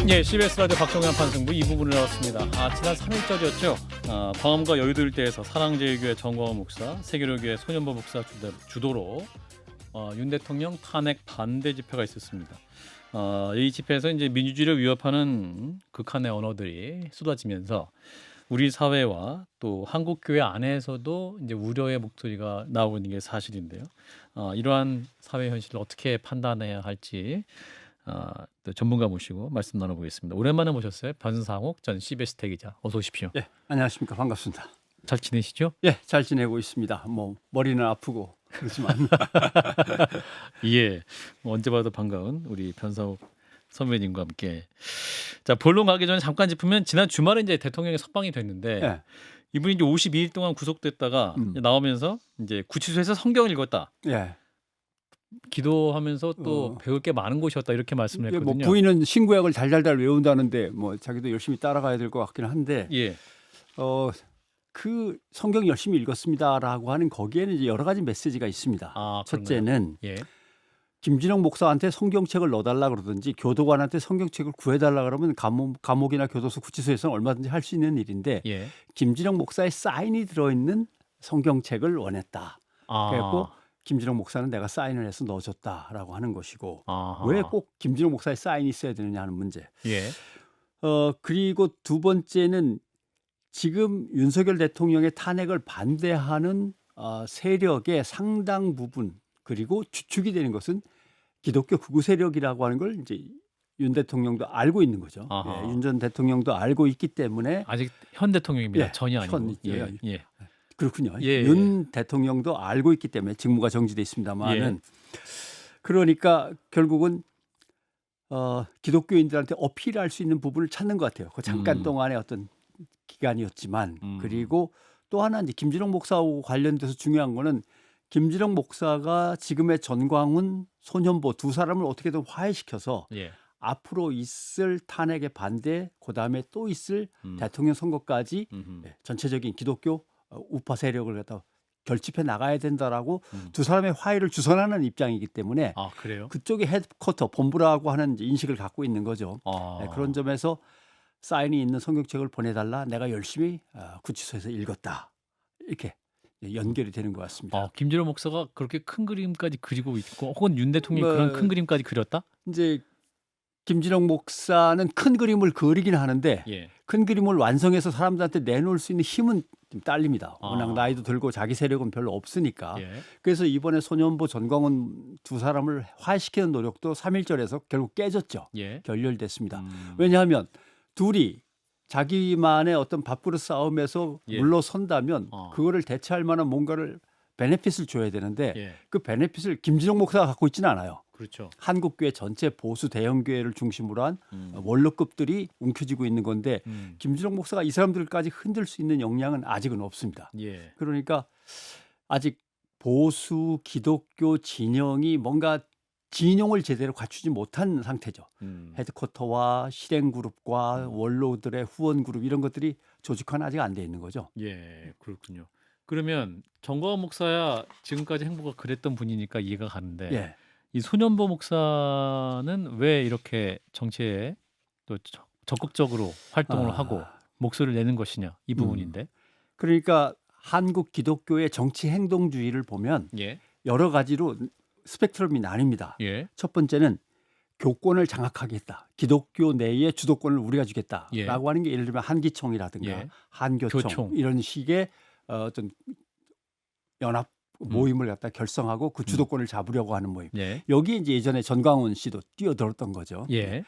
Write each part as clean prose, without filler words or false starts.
예, CBS 라디오 박정현 판승부 이 부분을 나왔습니다. 지난 3일절이었죠. 광화문과 여의도 일대에서 사랑제일교회 정광훈 목사, 세계로교회 소년보 목사 주도로 윤 대통령 탄핵 반대 집회가 있었습니다. 이 집회에서 이제 민주주의를 위협하는 극한의 언어들이 쏟아지면서 우리 사회와 또 한국 교회 안에서도 이제 우려의 목소리가 나오고 있는 게 사실인데요. 이러한 사회 현실을 어떻게 판단해야 할지 또 전문가 모시고 말씀 나눠보겠습니다. 오랜만에 모셨어요. 변상욱 전 CBS 대기자. 어서 오십시오. 예, 안녕하십니까. 반갑습니다. 잘 지내시죠? 예, 잘 지내고 있습니다. 뭐 머리는 아프고 그렇지만 예, 언제 봐도 반가운 우리 변상욱 선배님과 함께. 자, 본론 가기 전에 잠깐 짚으면 지난 주말에 이제 대통령이 석방이 됐는데 예, 이분이 이제 52일 동안 구속됐다가 이제 나오면서 이제 구치소에서 성경을 읽었다. 예. 기도하면서 또 배울 게 많은 곳이었다 이렇게 말씀을 이게 뭐 했거든요. 부인은 신구약을 달달달 외운다는데 뭐 자기도 열심히 따라가야 될 것 같긴 한데 예, 그 성경 열심히 읽었습니다라고 하는 거기에는 이제 여러 가지 메시지가 있습니다. 그런가요? 첫째는 예, 김진영 목사한테 성경책을 넣어달라 그러든지 교도관한테 성경책을 구해달라 그러면 감옥이나 교도소 구치소에서는 얼마든지 할 수 있는 일인데 예. 김진영 목사의 사인이 들어있는 성경책을 원했다. 그래갖고 김진영 목사는 내가 사인을 해서 넣어줬다라고 하는 것이고 아하. 왜 꼭 김진영 목사의 사인이 있어야 되느냐 하는 문제. 예, 그리고 두 번째는 지금 윤석열 대통령의 탄핵을 반대하는 세력의 상당 부분 그리고 주축이 되는 것은 기독교 극우 세력이라고 하는 걸 이제 윤 대통령도 알고 있는 거죠. 아하. 예, 윤 전 대통령도 알고 있기 때문에 아직 현 대통령입니다. 예, 전이 아니고. 현, 예, 예. 그렇군요. 예, 윤 대통령도 알고 있기 때문에 직무가 정지돼 있습니다만은 그러니까 결국은 기독교인들한테 어필할 수 있는 부분을 찾는 것 같아요. 그 잠깐 동안의 어떤 기간이었지만 그리고 또 하나 이제 김진영 목사하고 관련돼서 중요한 거는 김진영 목사가 지금의 전광훈, 소년보 두 사람을 어떻게든 화해시켜서 예. 앞으로 있을 탄핵에 반대, 그다음에 또 있을 대통령 선거까지 전체적인 기독교 우파 세력을 갖다 결집해 나가야 된다라고 두 사람의 화해를 주선하는 입장이기 때문에 그래요? 그쪽이 헤드쿼터 본부라고 하는 이제 인식을 갖고 있는 거죠. 네, 그런 점에서 사인이 있는 성경책을 보내달라. 내가 열심히 구치소에서 읽었다. 이렇게 연결이 되는 것 같습니다. 김진호 목사가 그렇게 큰 그림까지 그리고 있고 혹은 윤 대통령이 뭐, 그런 큰 그림까지 그렸다? 이제 김진영 목사는 큰 그림을 그리긴 하는데 예. 큰 그림을 완성해서 사람들한테 내놓을 수 있는 힘은 좀 딸립니다. 워낙 나이도 들고 자기 세력은 별로 없으니까. 예. 그래서 이번에 소년보 전광훈 두 사람을 화해시키는 노력도 3.1절에서 결국 깨졌죠. 예. 결렬됐습니다. 왜냐하면 둘이 자기만의 어떤 밥그릇 싸움에서 물러선다면 그거를 대체할 만한 뭔가를 베네핏을 줘야 되는데 그 베네핏을 김진영 목사가 갖고 있지는 않아요. 그렇죠. 한국교회 전체 보수 대형교회를 중심으로 한 원로급들이 움켜쥐고 있는 건데 김진영 목사가 이 사람들까지 흔들 수 있는 역량은 아직은 없습니다. 예. 그러니까 아직 보수 기독교 진영이 뭔가 진영을 제대로 갖추지 못한 상태죠. 헤드쿼터와 실행그룹과 원로들의 후원그룹 이런 것들이 조직화는 아직 안 돼 있는 거죠. 예, 그렇군요. 그러면 정광훈 목사야 지금까지 행보가 그랬던 분이니까 이해가 가는데 예. 이 소년보 목사는 왜 이렇게 정치에 또 적극적으로 활동을 하고 목소리를 내는 것이냐 이 부분인데. 그러니까 한국 기독교의 정치 행동주의를 보면 예. 여러 가지로 스펙트럼이 나뉩니다. 예. 첫 번째는 교권을 장악하게 했다. 기독교 내의 주도권을 우리가 주겠다라고 예. 하는 게 예를 들면 한기총이라든가 예. 한교총 교총. 이런 식의 어떤 연합 모임을 갖다 결성하고 그 주도권을 잡으려고 하는 모임. 예. 여기 이제 예전에 전광훈 씨도 뛰어들었던 거죠. 예.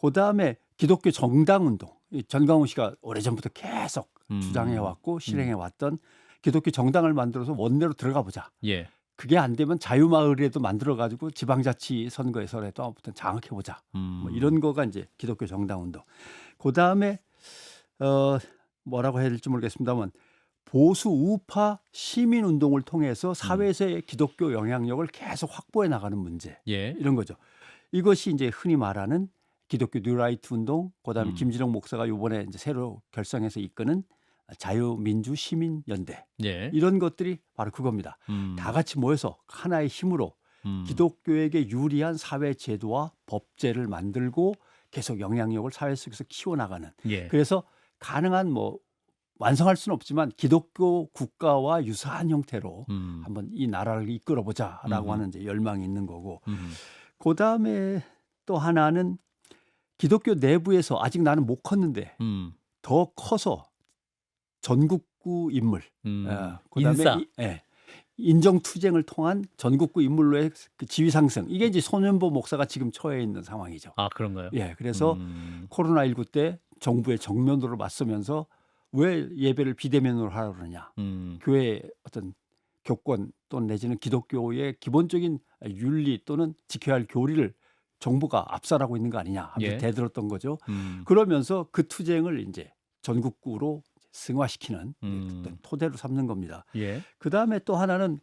그다음에 기독교 정당 운동. 이 전광훈 씨가 오래전부터 계속 주장해 왔고 실행해 왔던 기독교 정당을 만들어서 원내로 들어가 보자. 예. 그게 안 되면 자유마을이라도 만들어 가지고 지방자치 선거에서라도 아무튼 장악해 보자. 뭐 이런 거가 이제 기독교 정당 운동. 그다음에 뭐라고 해야 될지 모르겠습니다만 보수 우파 시민 운동을 통해서 사회에서의 기독교 영향력을 계속 확보해 나가는 문제. 예. 이런 거죠. 이것이 이제 흔히 말하는 기독교 뉴라이트 운동, 그다음에 김진영 목사가 이번에 이제 새로 결성해서 이끄는 자유민주시민연대 예. 이런 것들이 바로 그겁니다. 다 같이 모여서 하나의 힘으로 기독교에게 유리한 사회 제도와 법제를 만들고 계속 영향력을 사회 속에서 키워나가는. 예. 그래서 가능한 뭐 완성할 수는 없지만 기독교 국가와 유사한 형태로 음. 한번 이 나라를 이끌어보자라고 음흠. 하는 이제 열망이 있는 거고. 음. 그다음에 또 하나는 기독교 내부에서 아직 나는 못 컸는데 음. 더 커서 전국구 인물, 그다음에 인싸. 인정 투쟁을 통한 전국구 인물로의 그 지위 상승. 이게 이제 손현보 목사가 지금 처해 있는 상황이죠. 아, 그런가요? 예, 그래서 음. 코로나19 때 정부의 정면으로 맞서면서 왜 예배를 비대면으로 하라 그러냐. 교회의 어떤 교권 또는 내지는 기독교의 기본적인 윤리 또는 지켜야 할 교리를 정부가 압살하고 있는 거 아니냐 하면서 예. 대들었던 거죠. 음. 그러면서 그 투쟁을 이제 전국구로 승화시키는 음. 어떤 토대로 삼는 겁니다. 예. 그 다음에 또 하나는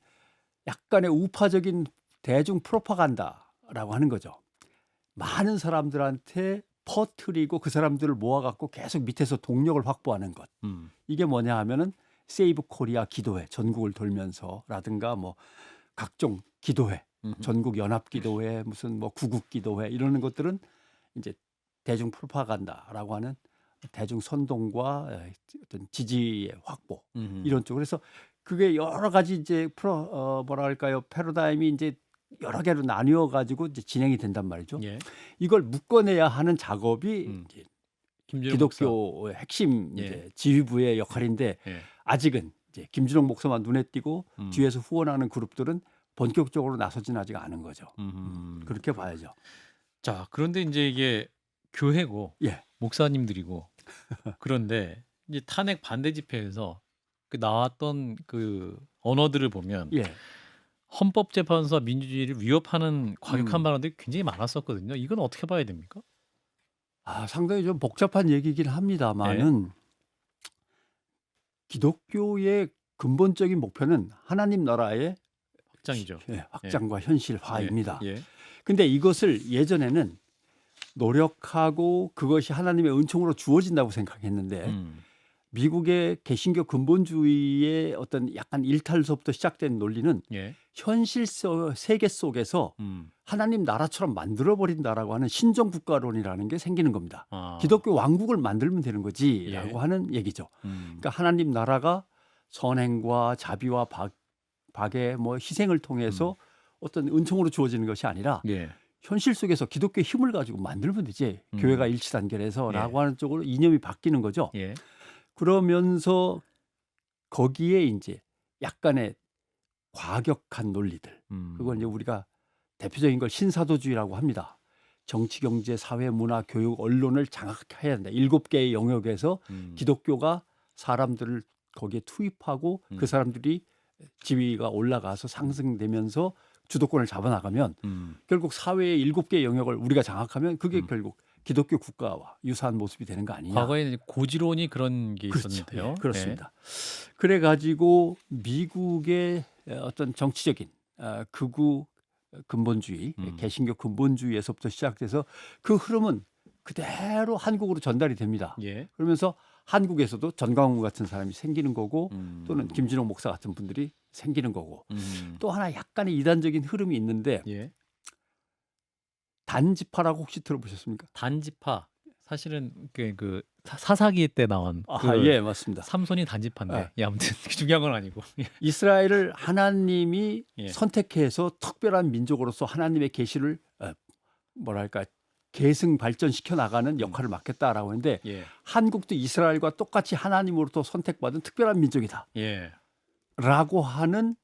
약간의 우파적인 대중 프로파간다라고 하는 거죠. 많은 사람들한테 퍼뜨리고 그 사람들을 모아갖고 계속 밑에서 동력을 확보하는 것. 음. 이게 뭐냐 하면은 세이브 코리아 기도회 전국을 돌면서라든가 뭐 각종 기도회, 전국 연합 기도회, 무슨 뭐 구국 기도회 이러는 것들은 이제 대중 프로파간다라고 하는 대중 선동과 어떤 지지의 확보 이런 쪽으로 해서 그게 여러 가지 이제 뭐라 할까요? 패러다임이 이제 여러 개로 나뉘어 가지고 이제 진행이 된단 말이죠. 예. 이걸 묶어내야 하는 작업이 이제 김준호 목사. 기독교의 핵심 예. 이제 지휘부의 역할인데 예. 아직은 이제 김준옥 목사만 눈에 띄고 음. 뒤에서 후원하는 그룹들은 본격적으로 나서지는 아직 않은 거죠. 그렇게 봐야죠. 자, 그런데 이제 이게 교회고 예. 목사님들이고 그런데 이제 탄핵 반대 집회에서 그 나왔던 그 언어들을 보면 예. 헌법재판소와 민주주의를 위협하는 과격한 음. 발언들이 굉장히 많았었거든요. 이건 어떻게 봐야 됩니까? 상당히 좀 복잡한 얘기긴 합니다만은 기독교의 근본적인 목표는 하나님 나라의 확장이죠. 확장과 현실화입니다. 예. 근데 이것을 예전에는 노력하고 그것이 하나님의 은총으로 주어진다고 생각했는데 미국의 개신교 근본주의의 어떤 약간 일탈서부터 시작된 논리는 예. 현실 세계 속에서 하나님 나라처럼 만들어버린다라고 하는 신정국가론이라는 게 생기는 겁니다. 아. 기독교 왕국을 만들면 되는 거지라고 예. 하는 얘기죠. 그러니까 하나님 나라가 선행과 자비와 박의 뭐 희생을 통해서 어떤 은총으로 주어지는 것이 아니라 예. 현실 속에서 기독교의 힘을 가지고 만들면 되지. 교회가 일치단결해서라고 하는 쪽으로 이념이 바뀌는 거죠. 예. 그러면서 거기에 이제 약간의 과격한 논리들. 그걸 이제 우리가 대표적인 걸 신사도주의라고 합니다. 정치, 경제, 사회, 문화, 교육, 언론을 장악해야 한다. 7개의 영역에서 기독교가 사람들을 거기에 투입하고 그 사람들이 지위가 올라가서 상승되면서 주도권을 잡아나가면 결국 사회의 7개의 영역을 우리가 장악하면 그게 결국 기독교 국가와 유사한 모습이 되는 거 아니냐. 과거에는 이제 고지론이 그런 게 그렇죠. 있었는데요. 예, 그렇습니다. 그래가지고 미국의 어떤 정치적인 극우 근본주의, 개신교 근본주의에서부터 시작돼서 그 흐름은 그대로 한국으로 전달이 됩니다. 예. 그러면서 한국에서도 전광훈 같은 사람이 생기는 거고 또는 김진옥 목사 같은 분들이 생기는 거고 또 하나 약간의 이단적인 흐름이 있는데 예. 단지파라고 혹시 들어보셨습니까? 단지파. 사실은 그 사사기 때 나온 예, 맞습니다. 삼손이 단지파인데 아무튼 중요한 건 아니고. 이스라엘을 하나님이 예. 선택해서 특별한 민족으로서 하나님의 계시를 뭐랄까 계승 발전시켜 나가는 역할을 맡겠다라고 했는데 예. 한국도 이스라엘과 똑같이 하나님으로부터 선택받은 특별한 민족이다. 예. 라고 하는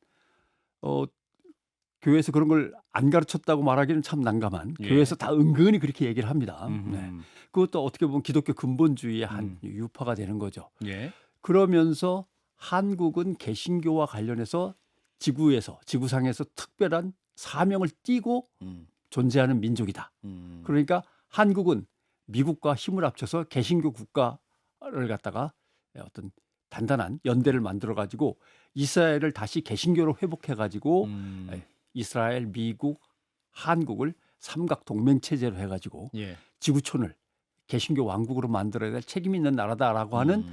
교회에서 그런 걸 안 가르쳤다고 말하기는 참 난감한 예. 교회에서 다 은근히 그렇게 얘기를 합니다. 음흠. 네. 그것도 어떻게 보면 기독교 근본주의의 한 유파가 되는 거죠. 예. 그러면서 한국은 개신교와 관련해서 지구상에서 특별한 사명을 띠고 존재하는 민족이다. 그러니까 한국은 미국과 힘을 합쳐서 개신교 국가를 갖다가 어떤 단단한 연대를 만들어 가지고 이스라엘을 다시 개신교로 회복해 가지고 이스라엘, 미국, 한국을 삼각 동맹 체제로 해 가지고 예. 지구촌을 개신교 왕국으로 만들어야 될 책임 있는 나라다라고 하는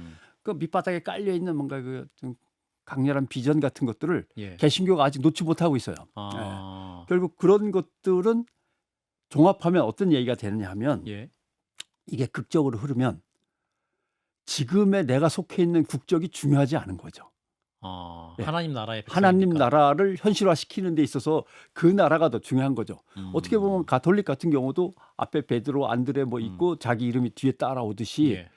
그 밑바닥에 깔려 있는 뭔가 그 좀 강렬한 비전 같은 것들을 예. 개신교가 아직 놓지 못하고 있어요. 아. 결국 그런 것들은 종합하면 어떤 얘기가 되느냐 하면 예. 이게 극적으로 흐르면 지금의 내가 속해 있는 국적이 중요하지 않은 거죠. 예. 하나님 나라의 하나님 백성이니까. 나라를 현실화시키는 데 있어서 그 나라가 더 중요한 거죠. 어떻게 보면 가톨릭 같은 경우도 앞에 베드로, 안드레 뭐 있고 자기 이름이 뒤에 따라오듯이 예.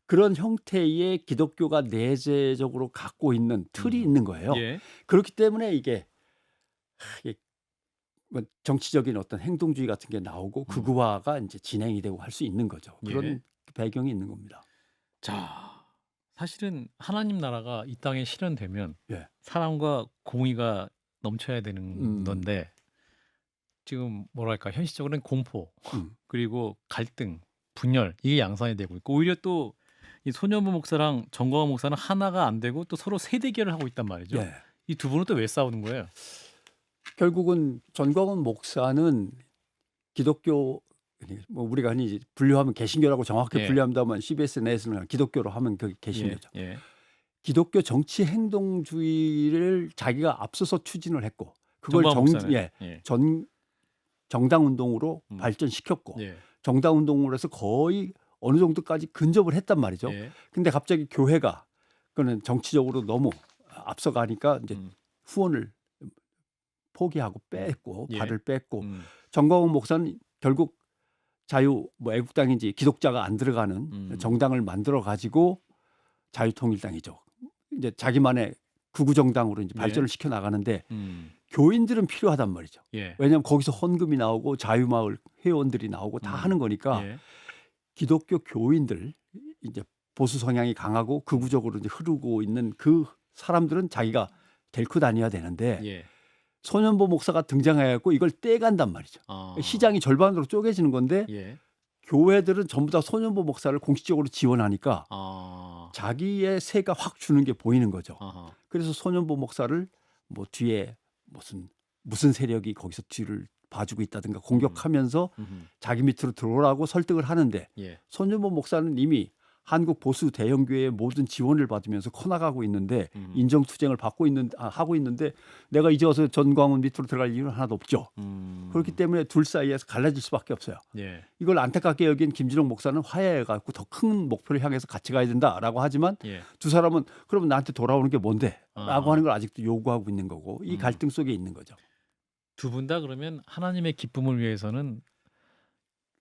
그런 형태의 기독교가 내재적으로 갖고 있는 틀이 있는 거예요. 예. 그렇기 때문에 이게 뭐 정치적인 어떤 행동주의 같은 게 나오고 극우화가 이제 진행이 되고 할 수 있는 거죠. 그런 예. 배경이 배경이 있는 겁니다. 자, 사실은 하나님 나라가 이 땅에 실현되면 예. 사랑과 공의가 넘쳐야 되는 음. 건데 지금 뭐랄까 현실적으로는 공포 음. 그리고 갈등, 분열 이게 양산이 되고 있고 오히려 또 이 소년부 목사랑 정광훈 목사는 하나가 안 되고 또 서로 세대결을 하고 있단 말이죠. 예. 이 두 분은 또 왜 싸우는 거예요? 결국은 전광훈 목사는 기독교 뭐 우리가 흔히 분류하면 개신교라고 정확히 예. 분류한다면 CBS 내에서는 기독교로 하면 그 개신교죠. 예. 기독교 정치 행동주의를 자기가 앞서서 추진을 했고 그걸 정광훈 목사는? 예. 정당 운동으로 음. 발전시켰고 예. 정당 운동으로 해서 거의 어느 정도까지 근접을 했단 말이죠. 예. 근데 갑자기 교회가 그는 정치적으로 너무 앞서가니까 이제 후원을 포기하고 뺐고 예. 발을 뺐고 음. 정광훈 목사는 결국 자유 뭐 애국당인지 기독자가 안 들어가는 정당을 만들어 가지고 자유통일당이죠. 이제 자기만의 극우 정당으로 이제 예. 발전을 시켜 나가는데 교인들은 필요하단 말이죠. 예. 왜냐하면 거기서 헌금이 나오고 자유마을 회원들이 나오고 다 하는 거니까 예. 기독교 교인들 이제 보수 성향이 강하고 극우적으로 이제 흐르고 있는 그 사람들은 자기가 데리고 다녀야 되는데 예. 소년보 목사가 등장해갖고 이걸 떼간단 말이죠. 시장이 절반으로 쪼개지는 건데 예. 교회들은 전부 다 소년보 목사를 공식적으로 지원하니까 자기의 세가 확 주는 게 보이는 거죠. 아하. 그래서 소년보 목사를 뭐 뒤에 무슨 세력이 거기서 뒤를 봐주고 있다든가 공격하면서 자기 밑으로 들어오라고 설득을 하는데 예. 손윤보 목사는 이미 한국 보수 대형교회의 모든 지원을 받으면서 커나가고 있는데 인정투쟁을 하고 있는데 내가 이제 와서 전광훈 밑으로 들어갈 이유는 하나도 없죠. 그렇기 때문에 둘 사이에서 갈라질 수밖에 없어요. 예. 이걸 안타깝게 여긴 김진홍 목사는 화해해갖고 더 큰 목표를 향해서 같이 가야 된다라고 하지만 예. 두 사람은 그러면 나한테 돌아오는 게 뭔데? 라고 아. 하는 걸 아직도 요구하고 있는 거고 이 갈등 속에 있는 거죠. 두 분 다 그러면 하나님의 기쁨을 위해서는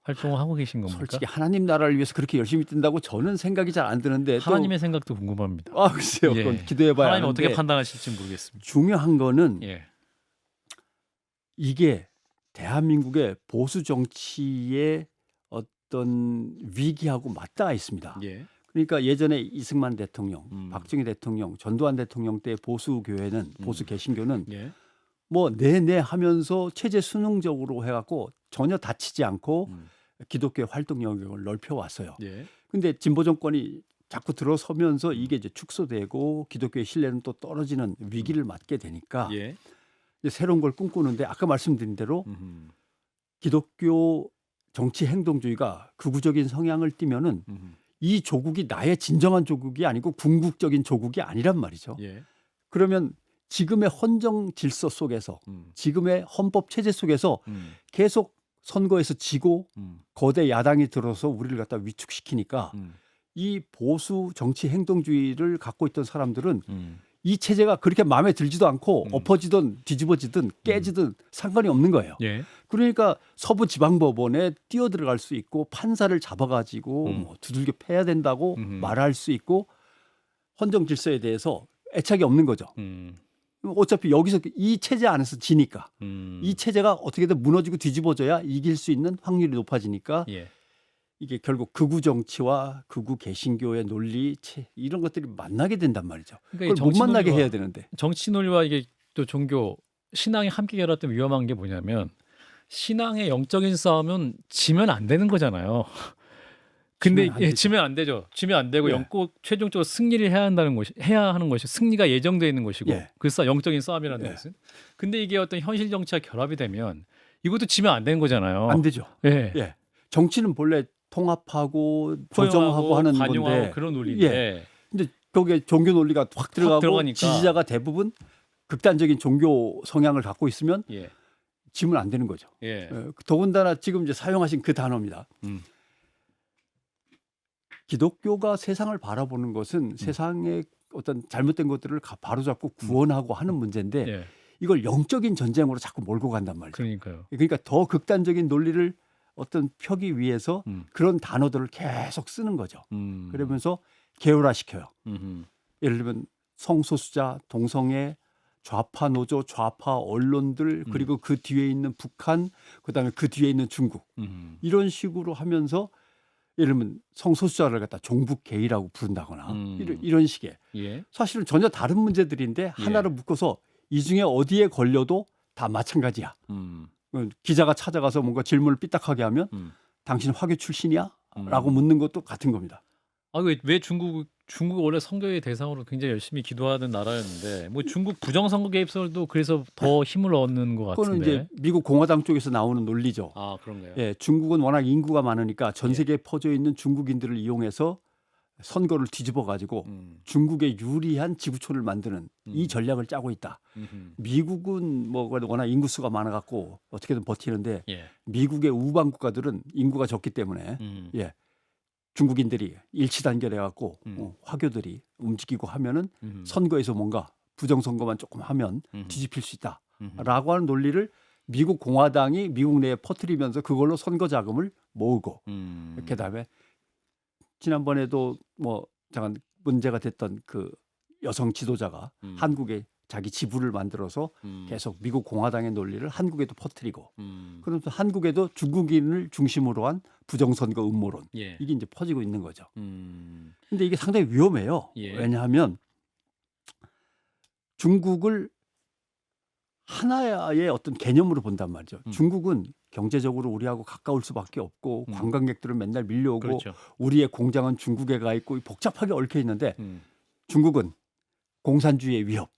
활동을 하고 계신 겁니까? 솔직히 하나님 나라를 위해서 그렇게 열심히 뛴다고 저는 생각이 잘 안 드는데 하나님의 생각도 궁금합니다. 글쎄요. 예. 그건 기도해봐야 하나님 하는데 어떻게 판단하실지 모르겠습니다. 중요한 거는 예. 이게 대한민국의 보수 정치의 어떤 위기하고 맞닿아 있습니다. 예. 그러니까 예전에 이승만 대통령, 박정희 박정희 대통령, 전두환 대통령 때 보수 교회는 보수 개신교는 예. 뭐 내내 하면서 체제 순응적으로 해갖고 전혀 다치지 않고 기독교의 활동 영역을 넓혀 왔어요. 예. 근데 진보 정권이 자꾸 들어서면서 이게 이제 축소되고 기독교의 신뢰는 또 떨어지는 위기를 맞게 되니까 예. 이제 새로운 걸 꿈꾸는데 아까 말씀드린 대로 기독교 정치 행동주의가 극우적인 성향을 띠면은 이 조국이 나의 진정한 조국이 아니고 궁극적인 조국이 아니란 말이죠. 예. 그러면 지금의 헌정 질서 속에서 지금의 헌법 체제 속에서 계속 선거에서 지고 거대 야당이 들어서 우리를 갖다 위축시키니까 이 보수 정치 행동주의를 갖고 있던 사람들은 이 체제가 그렇게 마음에 들지도 않고 엎어지든 뒤집어지든 깨지든 상관이 없는 거예요. 예. 그러니까 서부 지방법원에 뛰어들어갈 수 있고 판사를 잡아가지고 뭐 두들겨 패야 된다고 말할 수 있고 헌정 질서에 대해서 애착이 없는 거죠. 어차피 여기서 이 체제 안에서 지니까 이 체제가 어떻게든 무너지고 뒤집어져야 이길 수 있는 확률이 높아지니까 예. 이게 결국 극우 정치와 극우 개신교의 논리 이런 것들이 만나게 된단 말이죠. 그러니까 그걸 못 만나게 논리와 해야 되는데 정치 논리와 이게 또 종교 신앙이 함께 결합되면 위험한 게 뭐냐면 신앙의 영적인 싸움은 지면 안 되는 거잖아요. 근데 지면 안 되죠. 지면 안 되고 최종적으로 승리를 해야 하는 것이 승리가 예정되어 있는 것이고 그래서 영적인 싸움이라는 것은. 근데 이게 어떤 현실 정치와 결합이 되면 이것도 지면 안 되는 거잖아요. 안 되죠. 예. 정치는 본래 통합하고 조정하고 하는 관용하고 건데 그런 논리인데. 근데 거기에 종교 논리가 확 들어가고 들어가니까. 지지자가 대부분 극단적인 종교 성향을 갖고 있으면 지면 안 되는 거죠. 더군다나 지금 이제 사용하신 그 단어입니다. 기독교가 세상을 바라보는 것은 세상의 어떤 잘못된 것들을 바로잡고 구원하고 하는 문제인데 예. 이걸 영적인 전쟁으로 자꾸 몰고 간단 말이죠. 그러니까요. 그러니까 더 극단적인 논리를 어떤 펴기 위해서 음. 그런 단어들을 계속 쓰는 거죠. 음. 그러면서 계열화시켜요. 음흠. 예를 들면 성소수자, 동성애, 좌파 노조, 좌파 언론들 그리고 그 뒤에 있는 북한, 그다음에 그 뒤에 있는 중국 이런 식으로 하면서 예를 들면 성소수자를 갖다 종북 게이라고 부른다거나 이런 식의 예. 사실은 전혀 다른 문제들인데 하나를 묶어서 이 중에 어디에 걸려도 다 마찬가지야. 기자가 찾아가서 뭔가 질문을 삐딱하게 하면 당신 화교 출신이야? 라고 묻는 것도 같은 겁니다. 아, 왜 중국 원래 선교의 대상으로 굉장히 열심히 기도하는 나라였는데 뭐 중국 부정선거 개입설도 그래서 더 힘을 얻는 것 그거는 같은데. 이제 미국 공화당 쪽에서 나오는 논리죠. 아, 그런가요? 예, 중국은 워낙 인구가 많으니까 전 예. 세계에 퍼져 있는 중국인들을 이용해서 선거를 뒤집어 가지고 중국에 유리한 지구촌을 만드는 이 전략을 짜고 있다. 미국은 뭐 워낙 인구수가 많아 갖고 어떻게든 버티는데 예. 미국의 우방 국가들은 인구가 적기 때문에 예. 중국인들이 일치 단결해 갖고 화교들이 움직이고 하면은 선거에서 뭔가 부정선거만 조금 하면 뒤집힐 수 있다라고 하는 논리를 미국 공화당이 미국 내에 퍼뜨리면서 그걸로 선거 자금을 모으고 그다음에 지난번에도 뭐 잠깐 문제가 됐던 그 여성 지도자가 한국에 자기 지부를 만들어서 계속 미국 공화당의 논리를 한국에도 퍼뜨리고 그러면서 한국에도 중국인을 중심으로 한 부정선거 음모론 예. 이게 이제 퍼지고 있는 거죠. 근데 이게 상당히 위험해요. 예. 왜냐하면 중국을 하나의 어떤 개념으로 본단 말이죠. 중국은 경제적으로 우리하고 가까울 수밖에 없고 관광객들은 맨날 밀려오고 그렇죠. 우리의 공장은 중국에 가 있고 복잡하게 얽혀 있는데 중국은 공산주의의 위협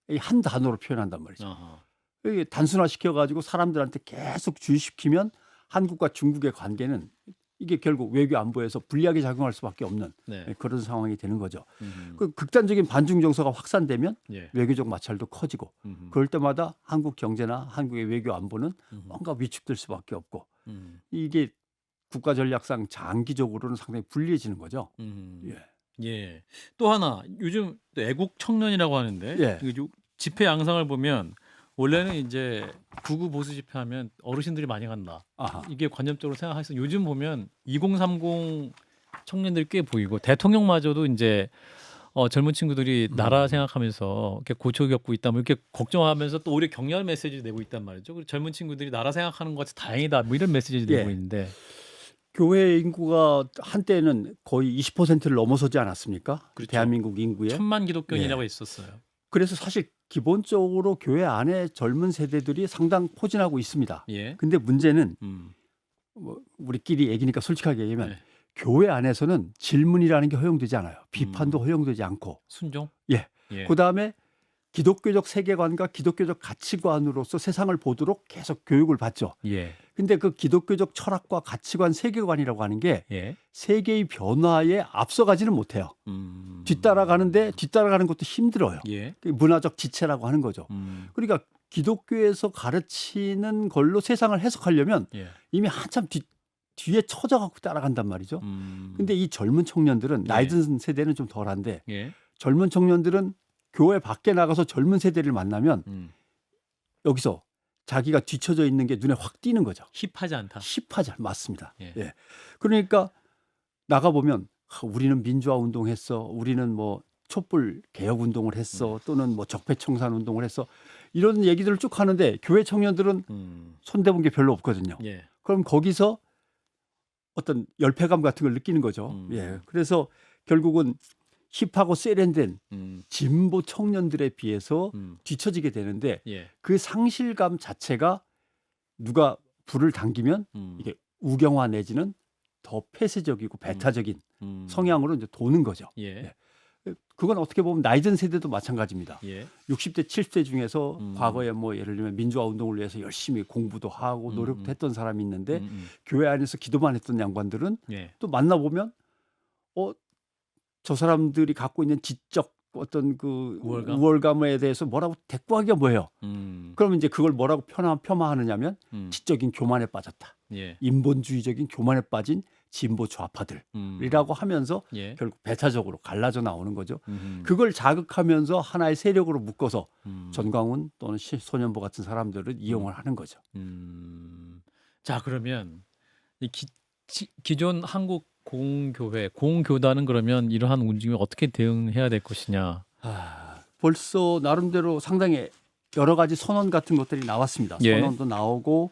이 한 단어로 표현한단 말이죠. 아하. 이게 단순화시켜 가지고 사람들한테 계속 주의시키면 한국과 중국의 관계는 이게 결국 외교 안보에서 불리하게 작용할 수밖에 없는 네. 그런 상황이 되는 거죠. 그 극단적인 반중 정서가 확산되면 예. 외교적 마찰도 커지고 그럴 때마다 한국 경제나 한국의 외교 안보는 뭔가 위축될 수밖에 없고 이게 국가 전략상 장기적으로는 상당히 불리해지는 거죠. 예. 예. 또 하나 요즘 또 애국 청년이라고 하는데 예. 그 집회 양상을 보면 원래는 이제 구구 보수 집회하면 어르신들이 많이 간다. 아하. 이게 관념적으로 생각해서 요즘 보면 2030 청년들이 꽤 보이고 대통령마저도 이제 젊은 친구들이 나라 생각하면서 이렇게 고초 겪고 있다, 뭐 이렇게 걱정하면서 또 오히려 격려의 메시지를 내고 있단 말이죠. 그리고 젊은 친구들이 나라 생각하는 것 같이 다행이다, 뭐 이런 메시지를 예. 내고 있는데. 교회 인구가 한때는 거의 20%를 넘어서지 않았습니까? 그렇죠. 대한민국 인구의. 1000만 기독교인이라고 있었어요. 그래서 사실 기본적으로 교회 안에 젊은 세대들이 상당 포진하고 있습니다. 예. 근데 문제는 뭐 우리끼리 얘기니까 솔직하게 얘기하면 네. 교회 안에서는 질문이라는 게 허용되지 않아요. 비판도 허용되지 않고. 순종? 예. 예. 그다음에 기독교적 세계관과 기독교적 가치관으로서 세상을 보도록 계속 교육을 받죠. 예. 근데 그 기독교적 철학과 가치관 세계관이라고 하는 게 예. 세계의 변화에 앞서가지는 못해요. 뒤따라가는 것도 힘들어요. 예. 그 문화적 지체라고 하는 거죠. 그러니까 기독교에서 가르치는 걸로 세상을 해석하려면 예. 이미 한참 뒤에 처져갖고 따라간단 말이죠. 근데 이 젊은 청년들은 나이 든 세대는 좀 덜한데 예. 젊은 청년들은 교회 밖에 나가서 젊은 세대를 만나면 여기서 자기가 뒤처져 있는 게 눈에 확 띄는 거죠. 힙하지 않다. 힙하지 맞습니다. 예. 예. 그러니까 나가 보면 우리는 민주화 운동했어, 우리는 뭐 촛불 개혁 운동을 했어, 또는 뭐 적폐청산 운동을 했어 이런 얘기들을 쭉 하는데 교회 청년들은 손대본 게 별로 없거든요. 예. 그럼 거기서 어떤 열패감 같은 걸 느끼는 거죠. 예. 그래서 결국은 힙하고 세련된 진보 청년들에 비해서 뒤처지게 되는데 예. 그 상실감 자체가 누가 불을 당기면 이게 우경화 내지는 더 폐쇄적이고 배타적인 성향으로 이제 도는 거죠. 예. 그건 어떻게 보면 나이 든 세대도 마찬가지입니다. 예. 60대, 70대 중에서 과거에 뭐 예를 들면 민주화 운동을 위해서 열심히 공부도 하고 노력도 했던 사람이 있는데 교회 안에서 기도만 했던 양반들은 예. 또 만나보면 저 사람들이 갖고 있는 지적 어떤 그 우월감에 대해서 뭐라고 대꾸하기가 뭐예요. 그러면 이제 그걸 뭐라고 폄하하느냐면 지적인 교만에 빠졌다. 예. 인본주의적인 교만에 빠진 진보 좌파들이라고 하면서 예. 결국 배타적으로 갈라져 나오는 거죠. 음. 그걸 자극하면서 하나의 세력으로 묶어서 음. 전광훈 또는 소년보 같은 사람들을 이용을 하는 거죠. 자, 그러면 이 기존 한국 공교단은 그러면 이러한 움직임에 어떻게 대응해야 될 것이냐? 벌써 나름대로 상당히 여러 가지 선언 같은 것들이 나왔습니다. 예. 선언도 나오고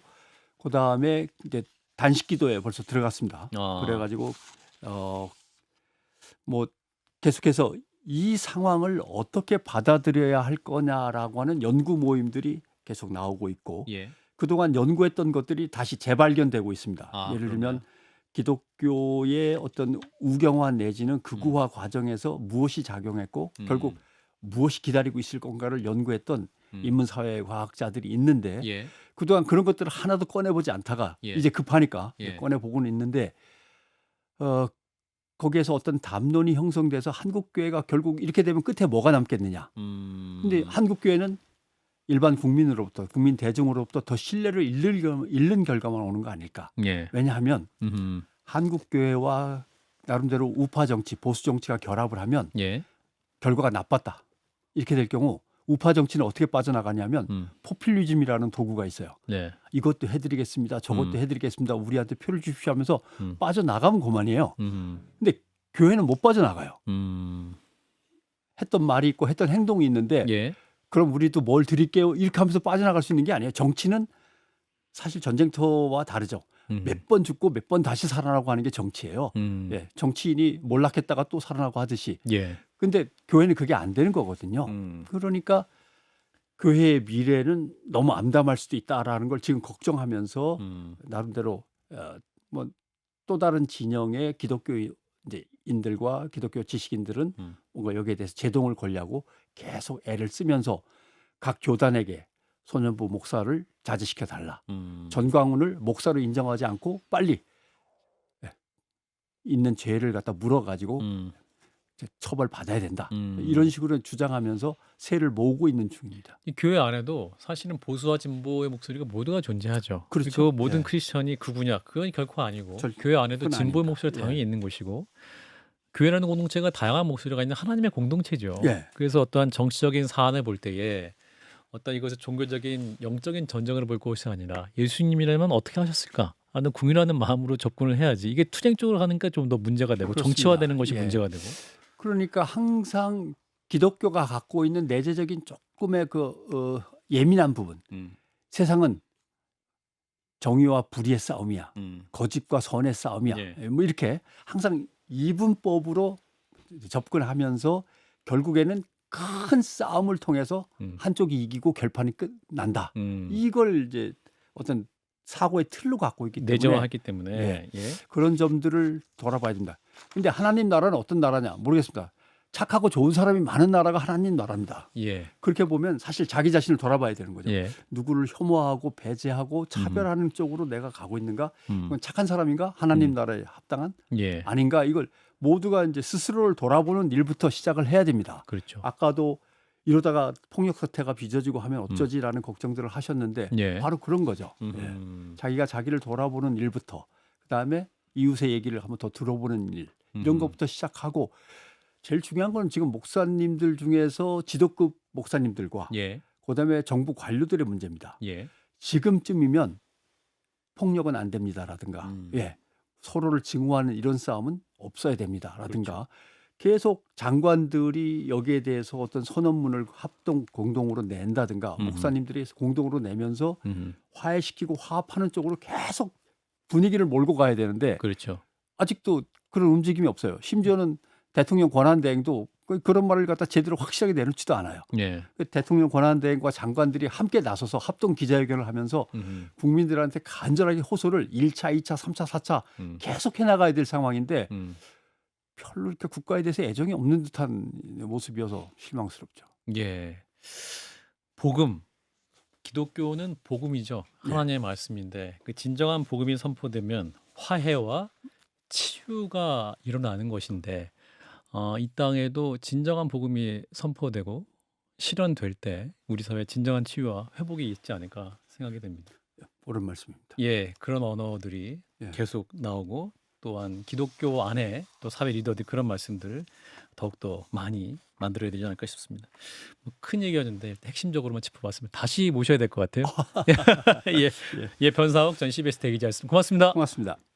그다음에 이제 단식기도에 벌써 들어갔습니다. 아. 그래가지고 뭐 계속해서 이 상황을 어떻게 받아들여야 할 거냐라고 하는 연구 모임들이 계속 나오고 있고 예. 그동안 연구했던 것들이 다시 재발견되고 있습니다. 아, 예를 그러네요. 들면 기독교의 어떤 우경화 내지는 극우화 과정에서 무엇이 작용했고 결국 무엇이 기다리고 있을 건가를 연구했던 인문사회 과학자들이 있는데 예. 그동안 그런 것들을 하나도 꺼내보지 않다가 예. 이제 급하니까 예. 꺼내보고는 있는데 거기에서 어떤 담론이 형성돼서 한국교회가 결국 이렇게 되면 끝에 뭐가 남겠느냐. 근데 한국교회는 일반 국민으로부터 국민 대중으로부터 더 신뢰를 잃는 결과만 오는 거 아닐까. 예. 왜냐하면 한국교회와 나름대로 우파 정치, 보수 정치가 결합을 하면 예. 결과가 나빴다. 이렇게 될 경우 우파 정치는 어떻게 빠져나가냐면 포퓰리즘이라는 도구가 있어요. 네. 이것도 해드리겠습니다. 저것도 해드리겠습니다. 우리한테 표를 주십시오 하면서 빠져나가면 그만이에요. 근데 교회는 못 빠져나가요. 했던 말이 있고 했던 행동이 있는데 예. 그럼 우리도 뭘 드릴게요. 이렇게 하면서 빠져나갈 수 있는 게 아니에요. 정치는 사실 전쟁터와 다르죠. 몇 번 죽고 몇 번 다시 살아나고 하는 게 정치예요. 예, 정치인이 몰락했다가 또 살아나고 하듯이. 예. 근데 교회는 그게 안 되는 거거든요. 그러니까 교회의 미래는 너무 암담할 수도 있다라는 걸 지금 걱정하면서 나름대로 뭐 또 다른 진영의 기독교 인들과 기독교 지식인들은 뭔가 여기에 대해서 제동을 걸려고 계속 애를 쓰면서 각 교단에게 소년부 목사를 자제시켜 달라. 전광훈을 목사로 인정하지 않고 빨리 있는 죄를 갖다 물어가지고 처벌받아야 된다. 이런 식으로 주장하면서 세를 모으고 있는 중입니다. 이 교회 안에도 사실은 보수와 진보의 목소리가 모두가 존재하죠. 그렇죠. 그 모든 예. 크리스천이 극우냐? 그건 결코 아니고 교회 안에도 그건 진보의 아닙니다. 목소리가 당연히 예. 있는 곳이고 교회라는 공동체가 다양한 목소리가 있는 하나님의 공동체죠. 예. 그래서 어떠한 정치적인 사안을 볼 때에 어떤 이것을 종교적인 영적인 전쟁으로 볼 것이 아니라 예수님이라면 어떻게 하셨을까? 하는 궁이라는 마음으로 접근을 해야지. 이게 투쟁 쪽으로 가니까 좀 더 문제가 되고 그렇습니다. 정치화되는 것이 예. 문제가 되고. 그러니까 항상 기독교가 갖고 있는 내재적인 조금의 예민한 부분. 세상은 정의와 불의의 싸움이야. 거짓과 선의 싸움이야. 예. 뭐 이렇게 항상 이분법으로 접근하면서 결국에는 큰 싸움을 통해서 한쪽이 이기고 결판이 끝난다. 이걸 이제 어떤 사고의 틀로 갖고 있기 때문에 내재화했기 때문에 예. 예. 그런 점들을 돌아봐야 됩니다. 근데 하나님 나라는 어떤 나라냐 모르겠습니다. 착하고 좋은 사람이 많은 나라가 하나님 나라입니다. 예. 그렇게 보면 사실 자기 자신을 돌아봐야 되는 거죠. 예. 누구를 혐오하고 배제하고 차별하는 쪽으로 내가 가고 있는가? 그건 착한 사람인가? 하나님 나라에 합당한 예. 아닌가? 이걸 모두가 이제 스스로를 돌아보는 일부터 시작을 해야 됩니다. 그렇죠. 아까도 이러다가 폭력 사태가 빚어지고 하면 어쩌지라는 걱정들을 하셨는데 예. 바로 그런 거죠. 예. 자기가 자기를 돌아보는 일부터 그다음에 이웃의 얘기를 한번 더 들어보는 일 이런 것부터 시작하고 제일 중요한 건 지금 목사님들 중에서 지도급 목사님들과 예. 그다음에 정부 관료들의 문제입니다. 예. 지금쯤이면 폭력은 안 됩니다라든가 예. 서로를 증오하는 이런 싸움은 없어야 됩니다라든가 그렇죠. 계속 장관들이 여기에 대해서 어떤 선언문을 합동 공동으로 낸다든가 목사님들이 공동으로 내면서 화해시키고 화합하는 쪽으로 계속 분위기를 몰고 가야 되는데 그렇죠. 아직도 그런 움직임이 없어요. 심지어는 대통령 권한대행도 그런 말을 갖다 제대로 확실하게 내놓지도 않아요. 예. 대통령 권한대행과 장관들이 함께 나서서 합동 기자회견을 하면서 국민들한테 간절하게 호소를 1차, 2차, 3차, 4차 계속 해나가야 될 상황인데 별로 이렇게 국가에 대해서 애정이 없는 듯한 모습이어서 실망스럽죠. 예. 복음. 기독교는 복음이죠. 하나님의 말씀인데 그 진정한 복음이 선포되면 화해와 치유가 일어나는 것인데 이 땅에도 진정한 복음이 선포되고 실현될 때 우리 사회에 진정한 치유와 회복이 있지 않을까 생각이 됩니다. 옳은 말씀입니다. 예, 그런 언어들이 예. 계속 나오고 또한 기독교 안에 또 사회 리더들 그런 말씀들을 더욱더 많이 만들어야 되지 않을까 싶습니다. 큰 얘기였는데 핵심적으로만 짚어봤으면 다시 모셔야 될 것 같아요. 예, 예, 변사옥 전 CBS 대기자였습니다. 고맙습니다. 고맙습니다.